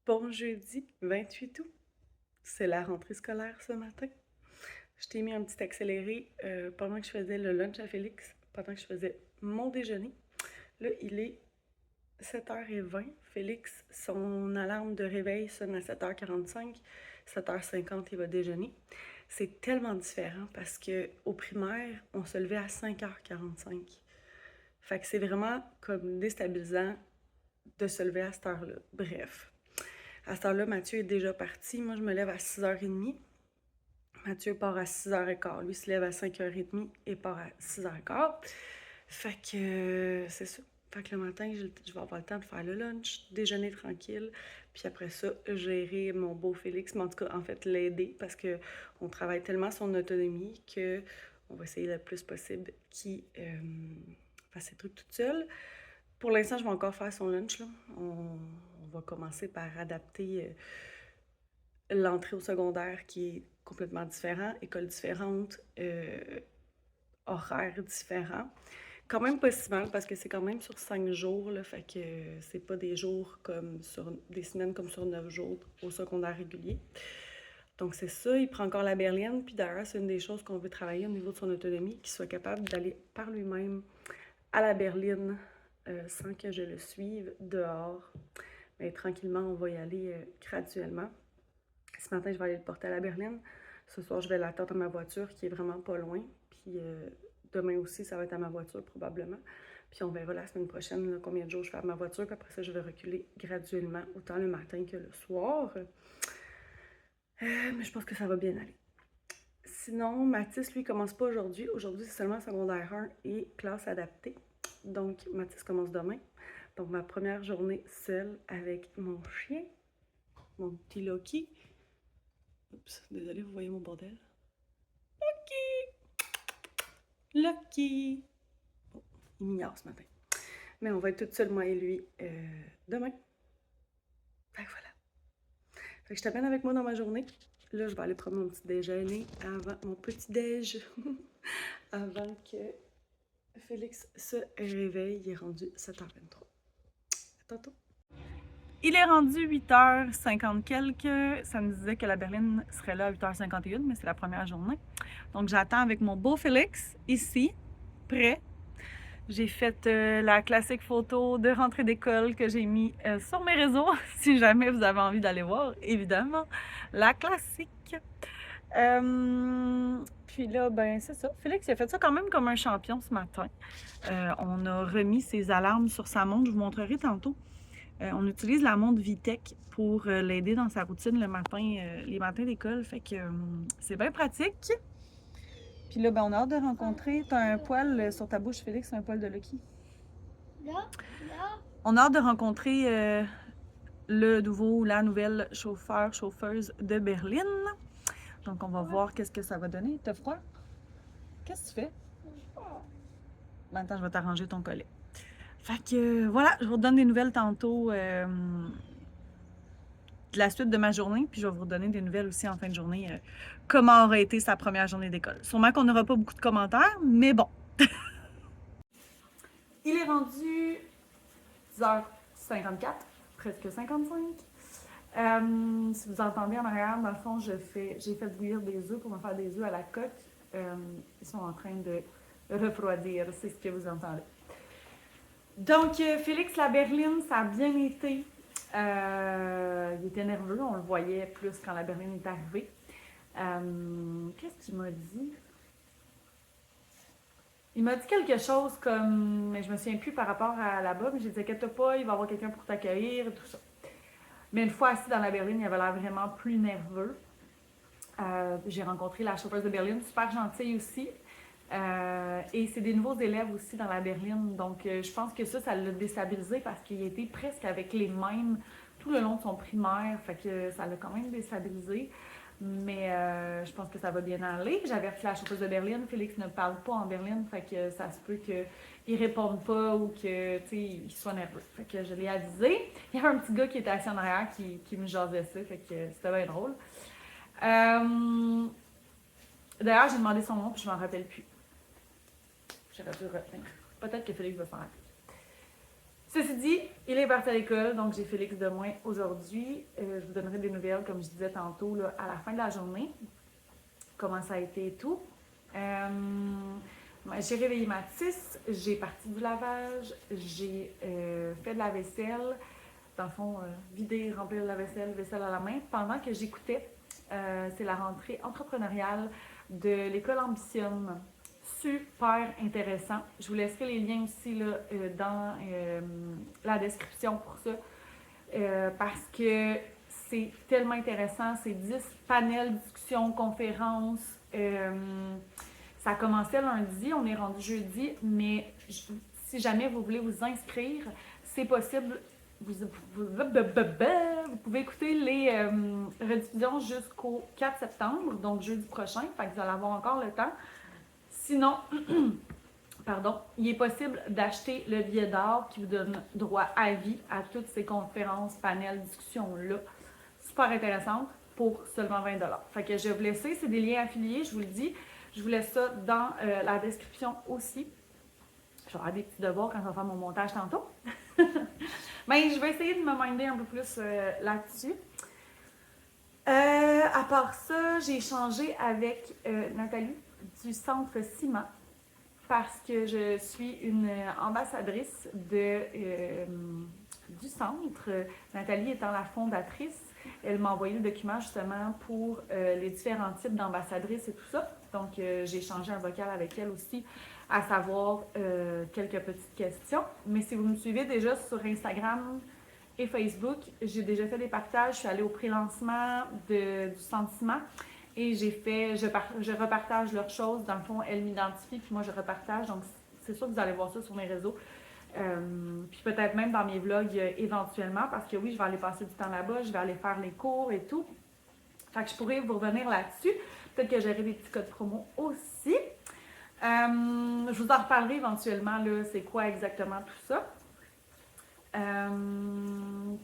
Bon jeudi 28 août, c'est la rentrée scolaire ce matin. Je t'ai mis un petit accéléré pendant que je faisais le lunch à Félix, pendant que je faisais mon déjeuner. Là, il est 7h20. Félix, son alarme de réveil sonne à 7h45. 7h50, il va déjeuner. C'est tellement différent parce que au primaire, on se levait à 5h45. Fait que c'est vraiment comme déstabilisant de se lever à cette heure-là. Bref. À cette heure-là, Mathieu est déjà parti. Moi, je me lève à 6h30. Mathieu part à 6h15. Lui se lève à 5h30 et part à 6h15. Fait que c'est ça. Fait que le matin, je vais avoir le temps de faire le lunch, déjeuner tranquille, puis après ça, gérer mon beau Félix, mais en tout cas, en fait, l'aider parce que on travaille tellement son autonomie que on va essayer le plus possible qu'il fasse ses trucs toute seule. Pour l'instant, je vais encore faire son lunch, là. On va commencer par adapter l'entrée au secondaire qui est complètement différent, école différente, horaire différent. Quand même pas si mal parce que c'est quand même sur 5 jours, là, fait que c'est pas des jours comme sur des semaines comme sur 9 jours au secondaire régulier. Donc c'est ça, il prend encore la berline, puis d'ailleurs c'est une des choses qu'on veut travailler au niveau de son autonomie, qu'il soit capable d'aller par lui-même à la berline sans que je le suive dehors. Mais tranquillement, on va y aller graduellement. Ce matin, je vais aller le porter à la berline. Ce soir, je vais l'attendre à ma voiture qui est vraiment pas loin. Puis demain aussi, ça va être à ma voiture probablement. Puis on verra la semaine prochaine là, combien de jours je fais à ma voiture. Puis après ça, je vais reculer graduellement, autant le matin que le soir. Mais je pense que ça va bien aller. Sinon, Mathis, lui, commence pas aujourd'hui. Aujourd'hui, c'est seulement secondaire 1 et classe adaptée. Donc, Mathis commence demain. Donc, ma première journée seule avec mon chien, mon petit Loki. Oups, désolée, vous voyez mon bordel. Lucky! Bon, il m'ignore ce matin. Mais on va être toutes seules, moi et lui, demain. Fait que voilà. Fait que je t'amène avec moi dans ma journée. Là, je vais aller prendre mon petit déjeuner avant mon petit déj. avant que Félix se réveille. Il est rendu 7h23. À tantôt. Il est rendu 8h50 quelques. Ça me disait que la berline serait là à 8h51, mais c'est la première journée. Donc, j'attends avec mon beau Félix, ici, prêt. J'ai fait la classique photo de rentrée d'école que j'ai mis sur mes réseaux, si jamais vous avez envie d'aller voir, évidemment. La classique. Puis là, ben c'est ça. Félix, il a fait ça quand même comme un champion ce matin. On a remis ses alarmes sur sa montre, je vous montrerai tantôt. On utilise la montre Vitech pour l'aider dans sa routine le matin, les matins d'école. Fait que c'est bien pratique. Puis là, ben, on a hâte de rencontrer. T'as un poil sur ta bouche, Félix, un poil de Lucky. Là, On a hâte de rencontrer le nouveau ou la nouvelle chauffeuse de Berlin. Donc, on va voir qu'est-ce que ça va donner. T'as froid? Qu'est-ce que tu fais? Maintenant, je vais t'arranger ton collet. Fait que voilà, je vous redonne des nouvelles tantôt de la suite de ma journée, puis je vais vous redonner des nouvelles aussi en fin de journée. Comment aurait été sa première journée d'école. Sûrement qu'on n'aura pas beaucoup de commentaires, mais bon. Il est rendu 10h54, presque 55. Si vous entendez en arrière, dans le fond, j'ai fait bouillir des œufs pour me faire des œufs à la coque. Ils sont en train de refroidir, c'est ce que vous entendez. Donc, Félix la berline, ça a bien été. Il était nerveux, on le voyait plus quand la berline est arrivée. Qu'est-ce qu'il m'a dit? Il m'a dit quelque chose comme, mais je me souviens plus par rapport à là-bas, mais j'ai dit, inquiète pas, il va y avoir quelqu'un pour t'accueillir et tout ça. Mais une fois assis dans la berline, il avait l'air vraiment plus nerveux. J'ai rencontré la chauffeuse de berline, super gentille aussi. Et c'est des nouveaux élèves aussi dans la berline. Donc, je pense que ça l'a déstabilisé parce qu'il était presque avec les mêmes tout le long de son primaire. Fait que ça l'a quand même déstabilisé. Mais je pense que ça va bien aller. J'ai averti la chauffeuse de berline. Félix ne parle pas en berline. Fait que ça se peut qu'il ne réponde pas ou que, il soit nerveux. Fait que je l'ai avisé. Il y avait un petit gars qui était assis en arrière qui me jasait ça. Fait que c'était bien drôle. D'ailleurs, j'ai demandé son nom puis je m'en rappelle plus. J'aurais dû le retenir. Peut-être que Félix va s'en rappeler. Ceci dit, il est parti à l'école, donc j'ai Félix de moins aujourd'hui. Je vous donnerai des nouvelles, comme je disais tantôt, là, à la fin de la journée, comment ça a été et tout. J'ai réveillé Mathis, j'ai parti du lavage, j'ai fait de la vaisselle, dans le fond, vider, remplir la vaisselle, vaisselle à la main, pendant que j'écoutais, c'est la rentrée entrepreneuriale de l'école Ambition. Super intéressant. Je vous laisserai les liens aussi là, dans la description pour ça, parce que c'est tellement intéressant. C'est 10 panels, discussions, conférences. Ça a commencé lundi, on est rendu jeudi, mais si jamais vous voulez vous inscrire, c'est possible. Vous pouvez écouter les rediffusions jusqu'au 4 septembre, donc jeudi prochain, fait que vous allez avoir encore le temps. Sinon, pardon, il est possible d'acheter le billet d'or qui vous donne droit à vie à toutes ces conférences, panels, discussions-là. Super intéressantes pour seulement 20 $. Fait que je vais vous laisser, c'est des liens affiliés, je vous le dis. Je vous laisse ça dans la description aussi. J'aurai des petits devoirs quand je vais faire mon montage tantôt. Mais je vais essayer de me minder un peu plus là-dessus. À part ça, j'ai échangé avec Nathalie du Centre Ciment parce que je suis une ambassadrice du centre. Nathalie étant la fondatrice, elle m'a envoyé le document justement pour les différents types d'ambassadrices et tout ça. Donc, j'ai échangé un vocal avec elle aussi, à savoir quelques petites questions. Mais si vous me suivez déjà sur Instagram et Facebook, j'ai déjà fait des partages. Je suis allée au pré-lancement du sentiment et je repartage leurs choses. Dans le fond, elles m'identifient, puis moi, je repartage. Donc, c'est sûr que vous allez voir ça sur mes réseaux. Puis peut-être même dans mes vlogs éventuellement, parce que oui, je vais aller passer du temps là-bas, je vais aller faire les cours et tout. Fait que je pourrais vous revenir là-dessus. Peut-être que j'aurai des petits codes promo aussi. Je vous en reparlerai éventuellement, là, c'est quoi exactement tout ça.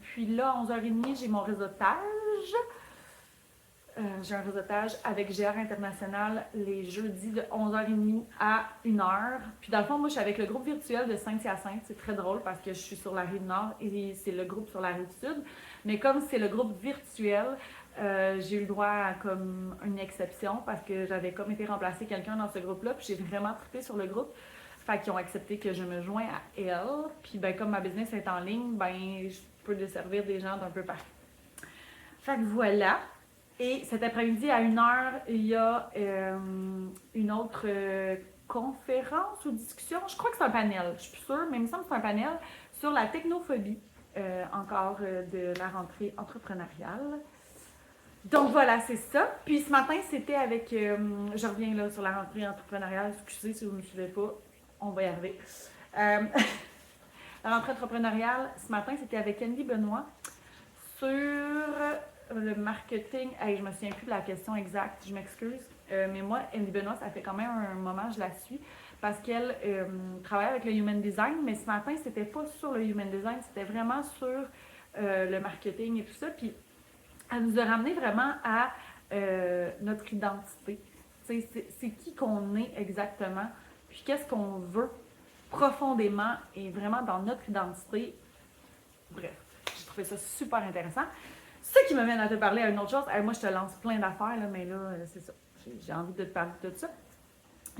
Puis là, à 11h30, j'ai mon réseautage. J'ai un réseautage avec GR International les jeudis de 11h30 à 1h. Puis dans le fond, moi, je suis avec le groupe virtuel de Saint-Hyacinthe. C'est très drôle parce que je suis sur la rive nord et c'est le groupe sur la rive sud. Mais comme c'est le groupe virtuel, j'ai eu le droit à comme une exception parce que j'avais comme été remplacer quelqu'un dans ce groupe-là. Puis j'ai vraiment trippé sur le groupe. Fait qu'ils ont accepté que je me joins à elle. Puis ben, comme ma business est en ligne, ben je peux desservir des gens d'un peu partout. Fait que voilà. Et cet après-midi, à 1h, il y a une autre conférence ou discussion. Je crois que c'est un panel, je suis plus sûre, mais il me semble que c'est un panel sur la technophobie, encore de la rentrée entrepreneuriale. Donc voilà, c'est ça. Puis ce matin, c'était avec... je reviens là sur la rentrée entrepreneuriale. Excusez si vous ne me suivez pas, on va y arriver. La rentrée entrepreneuriale, ce matin, c'était avec Andy Benoît sur le marketing. Hey, je me souviens plus de la question exacte, je m'excuse. Mais moi, Andy Benoît, ça fait quand même un moment que je la suis parce qu'elle travaille avec le Human Design, mais ce matin, c'était pas sur le Human Design, c'était vraiment sur le marketing et tout ça. Puis elle nous a ramené vraiment à notre identité. C'est qui qu'on est exactement, puis qu'est-ce qu'on veut profondément et vraiment dans notre identité. Bref, j'ai trouvé ça super intéressant. Ce qui me mène à te parler à une autre chose. Moi, je te lance plein d'affaires, là, mais là, c'est ça. J'ai envie de te parler de tout ça.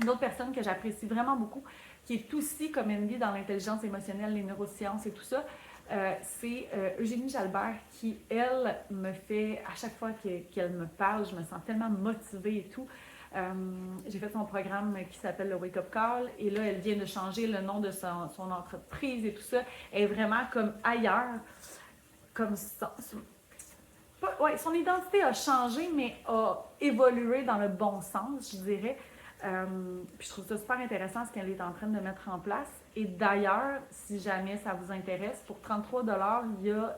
Une autre personne que j'apprécie vraiment beaucoup, qui est aussi comme Andy dans l'intelligence émotionnelle, les neurosciences et tout ça, c'est Eugénie Jalbert qui, elle, me fait, à chaque fois qu'elle me parle, je me sens tellement motivée et tout. J'ai fait son programme qui s'appelle le Wake Up Call et là, elle vient de changer le nom de son entreprise et tout ça. Elle est vraiment comme ailleurs, comme ça. Ouais, son identité a changé, mais a évolué dans le bon sens, je dirais. Puis je trouve ça super intéressant ce qu'elle est en train de mettre en place. Et d'ailleurs, si jamais ça vous intéresse, pour 33 $, il y a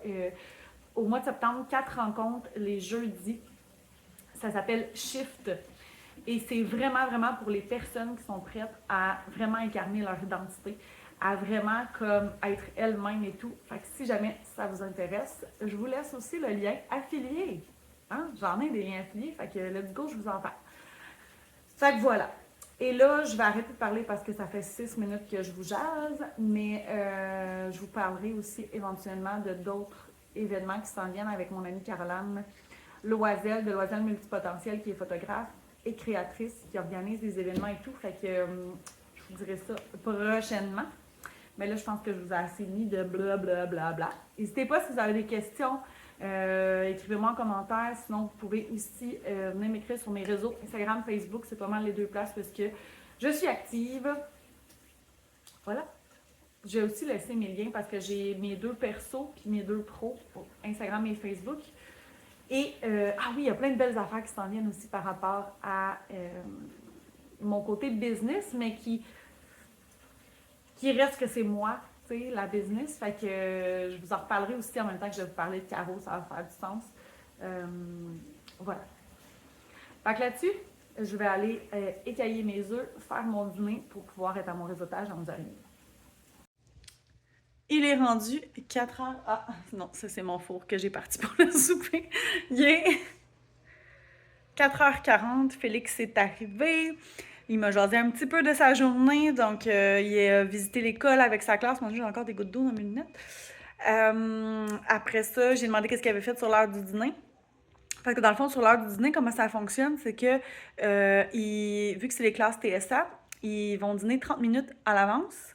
au mois de septembre 4 rencontres les jeudis. Ça s'appelle Shift. Et c'est vraiment, vraiment pour les personnes qui sont prêtes à vraiment incarner leur identité, à vraiment comme être elles-mêmes et tout. Fait que si jamais ça vous intéresse, je vous laisse aussi le lien affilié. Hein? J'en ai des liens affiliés, fait que let's go, je vous en parle. Fait que voilà. Et là, je vais arrêter de parler parce que ça fait 6 minutes que je vous jase, mais je vous parlerai aussi éventuellement de d'autres événements qui s'en viennent avec mon amie Caroline Loisel, de Loisel Multipotentiel, qui est photographe et créatrice, qui organise des événements et tout. Fait que je vous dirai ça prochainement. Mais là, je pense que je vous ai assez mis de blablabla. N'hésitez pas si vous avez des questions. Écrivez-moi en commentaire. Sinon, vous pouvez aussi venir m'écrire sur mes réseaux Instagram, Facebook. C'est pas mal les deux places parce que je suis active. Voilà. J'ai aussi laissé mes liens parce que j'ai mes 2 persos puis mes 2 pros pour Instagram et Facebook. Et, ah oui, il y a plein de belles affaires qui s'en viennent aussi par rapport à mon côté business, mais qui reste que c'est moi, tu sais, la business. Fait que je vous en reparlerai aussi en même temps que je vais vous parler de Caro, ça va faire du sens. Voilà. Fait que là-dessus, je vais aller écailler mes œufs, faire mon dîner pour pouvoir être à mon réseautage dans 11h30. Il est rendu 4 heures. Ah, non, ça c'est mon four que j'ai parti pour le souper. Il est 4h40, Félix est arrivé. Il m'a jasé un petit peu de sa journée, donc il a visité l'école avec sa classe. Mon Dieu, j'ai encore des gouttes d'eau dans mes lunettes. Après ça, j'ai demandé qu'est-ce qu'il avait fait sur l'heure du dîner. Parce que dans le fond, sur l'heure du dîner, comment ça fonctionne, c'est que vu que c'est les classes TSA, ils vont dîner 30 minutes à l'avance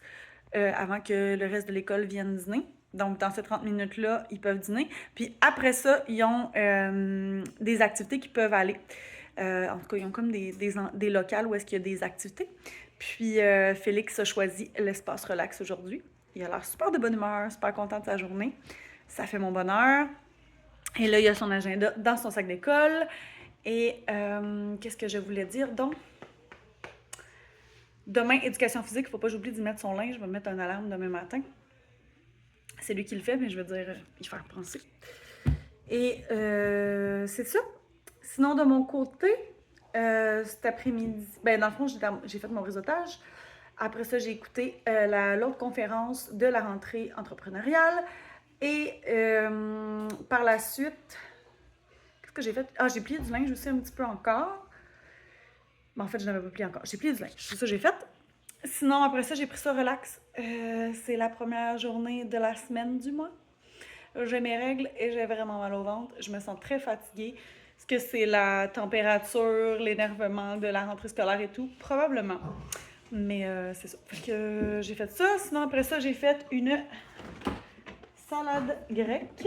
avant que le reste de l'école vienne dîner. Donc, dans ces 30 minutes-là, ils peuvent dîner. Puis après ça, ils ont des activités qui peuvent aller. En tout cas, ils ont comme des locales où est-ce qu'il y a des activités. Puis Félix a choisi l'espace relax aujourd'hui. Il a l'air super de bonne humeur, super content de sa journée. Ça fait mon bonheur. Et là, il a son agenda dans son sac d'école. Et qu'est-ce que je voulais dire donc? Demain, éducation physique, il ne faut pas que j'oublie d'y mettre son linge. Je vais mettre une alarme demain matin. C'est lui qui le fait, mais je veux dire, y faire penser. Et c'est ça. Sinon, de mon côté, cet après-midi, ben dans le fond, j'ai fait mon réseautage. Après ça, j'ai écouté l'autre conférence de la rentrée entrepreneuriale. Et par la suite, qu'est-ce que j'ai fait? Ah, j'ai plié du linge aussi un petit peu encore. Mais en fait, je n'avais pas plié encore. J'ai plié du linge. C'est ça que j'ai fait. Sinon, après ça, j'ai pris ça relax. C'est la première journée de la semaine du mois. J'ai mes règles et j'ai vraiment mal au ventre. Je me sens très fatiguée. Est-ce que c'est la température, l'énervement de la rentrée scolaire et tout? Probablement. Mais c'est ça. Fait que j'ai fait ça. Sinon, après ça, j'ai fait une salade grecque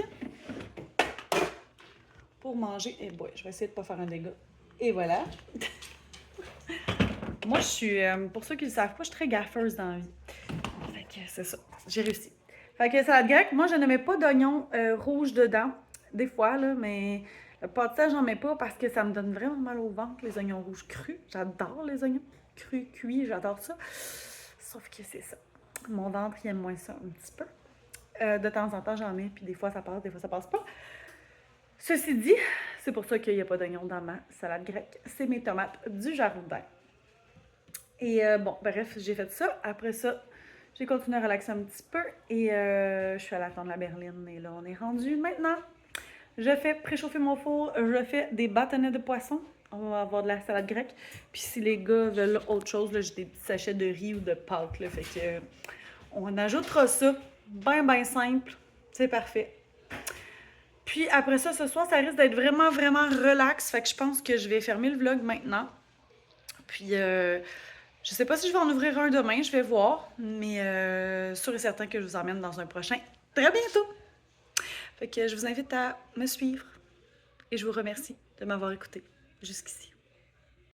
pour manger. Et boy, je vais essayer de ne pas faire un dégât. Et voilà. Moi, je suis, pour ceux qui ne le savent pas, je suis très gaffeuse dans la vie. Fait que c'est ça. J'ai réussi. Fait que salade grecque, moi, je ne mets pas d'oignons rouges dedans. Des fois, là, mais le pâté, j'en mets pas parce que ça me donne vraiment mal au ventre, les oignons rouges crus. J'adore les oignons crus, cuits, j'adore ça. Sauf que c'est ça. Mon ventre, il aime moins ça un petit peu. De temps en temps, j'en mets, puis des fois, ça passe, des fois, ça passe pas. Ceci dit, c'est pour ça qu'il n'y a pas d'oignons dans ma salade grecque. C'est mes tomates du jardin. Et bon, bref, j'ai fait ça. Après ça, j'ai continué à relaxer un petit peu et je suis allée attendre la berline. Et là, on est rendu maintenant. Je fais préchauffer mon four. Je fais des bâtonnets de poisson. On va avoir de la salade grecque. Puis si les gars veulent autre chose, là, j'ai des petits sachets de riz ou de pâtes. Là, fait que on ajoutera ça. Ben simple. C'est parfait. Puis après ça, ce soir, ça risque d'être vraiment, vraiment relax. Fait que je pense que je vais fermer le vlog maintenant. Puis je sais pas si je vais en ouvrir un demain, je vais voir. Mais sûr et certain que je vous emmène dans un prochain très bientôt. Fait que je vous invite à me suivre. Et je vous remercie de m'avoir écouté jusqu'ici.